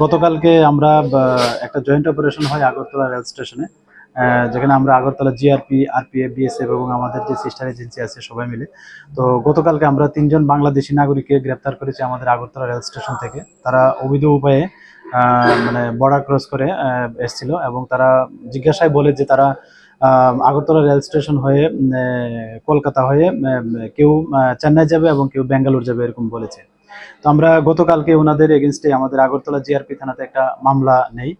গতকালকে আমরা একটা জয়েন্ট অপারেশন হয় আগরতলা রেল স্টেশনে, যেখানে আমরা আগরতলা জিআরপি, আরপিএফ, বিএসএফ এবং আমাদের যে সিস্টার এজেন্সি আছে সবাই মিলে। তো গতকালকে আমরা 3জন বাংলাদেশি নাগরিককে গ্রেপ্তার করেছি আমাদের আগরতলা রেল স্টেশন থেকে। তারা অবৈধ উপায়ে মানে বর্ডার ক্রস করে এসেছিল এবং তারা জিজ্ঞাসায় বলে যে তারা আগরতলা রেল স্টেশন হয়ে কলকাতা হয়ে কেউ চেন্নাই যাবে এবং কেউ ব্যাঙ্গালোর যাবে এরকম বলেছে। তো আমরা গতকালকে ওনাদের এগেনস্টে আমাদের আগরতলা জিআরপি থানাতে একটা মামলা নেই,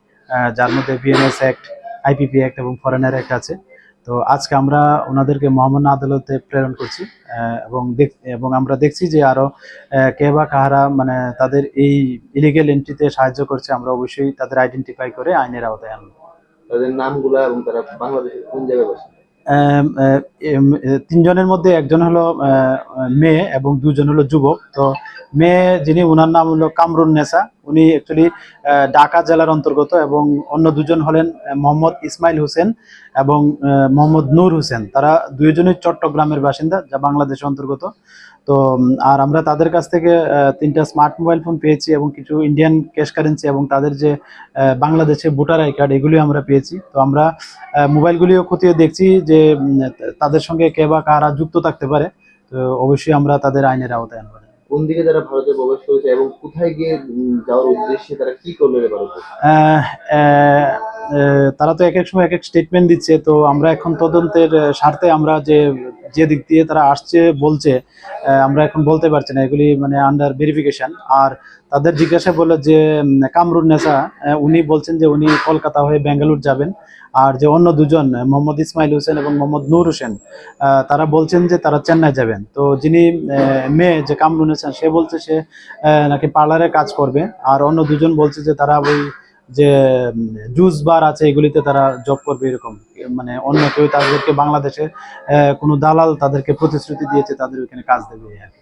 যার মধ্যে বিএনএস অ্যাক্ট, আইপিপি অ্যাক্ট এবং ফরেনার অ্যাক্ট আছে। তো আজকে আমরা ওনাদেরকে মহামান্য আদালতে প্রেরণ করছি এবং আমরা দেখছি যে আরো কে বা কাহারা মানে তাদের এই ইলিগেল এন্ট্রিতে সাহায্য করছে, আমরা অবশ্যই তাদের আইডেন্টিফাই করে আইনের আওতায় আনবো। তাদের নামগুলো এবং তারা বাংলাদেশের কোন জায়গায় বসে? 3জনের মধ্যে একজন হলো মেয়ে এবং 2জন হলো যুবক। তো মেয়ে যিনি, ওনার নাম হলো কামরুন নেসা, উনি অ্যাকচুয়ালি ঢাকা জেলার অন্তর্গত, এবং অন্য 2জন হলেন মোহাম্মদ ইসমাইল হোসেন এবং মোহাম্মদ নূর হোসেন। তারা 2জনই চট্টগ্রামের বাসিন্দা, যা বাংলাদেশের অন্তর্গত। তো আর আমরা তাদের কাছ থেকে 3টা স্মার্ট মোবাইল ফোন পেয়েছি এবং কিছু ইন্ডিয়ান ক্যাশ কারেন্সি এবং তাদের যে বাংলাদেশে ভোটার আই কার্ড, এগুলি আমরা পেয়েছি। তো আমরা মোবাইলগুলিও খতিয়ে দেখছি যে তাদের সঙ্গে কে বা কারা যুক্ত থাকতে পারে। তো অবশ্যই আমরা তাদের আইনের আওতায় আনবো। কোন দিকে তারা ভারতে প্রবেশ করেছে এবং কোথায় গিয়ে যাওয়ার উদ্দেশ্যে তারা কি করলো এবার? তারা তো এক এক সময় এক এক স্টেটমেন্ট দিচ্ছে। তো আমরা এখন তদন্তের স্বার্থে আমরা যে দিক দিয়ে তারা আসছে বলছে, আমরা এখন বলতে পারছি না, এগুলি মানে আন্ডার ভেরিফিকেশন। আর তাদের জিজ্ঞাসা বললো যে কামরুন নেসা, উনি বলছেন যে উনি কলকাতা হয়ে ব্যাঙ্গালোর যাবেন। আর যে অন্য 2জন মোহাম্মদ ইসমাইল হোসেন এবং মোহাম্মদ নূর হোসেন, তারা বলছেন যে তারা চেন্নাই যাবেন। তো যিনি মেয়ে যে কামরুন নেসা, সে বলছে সে নাকি পার্লারে কাজ করবে। আর অন্য 2জন বলছে যে তারা ওই যে জুস বার আছে এগুলিতে তারা জব করবে, এরকম। মানে অন্য কেউ তাদেরকে বাংলাদেশে কোনো দালাল তাদেরকে প্রতিশ্রুতি দিয়েছে তাদের ওইখানে কাজ দেবে আর কি।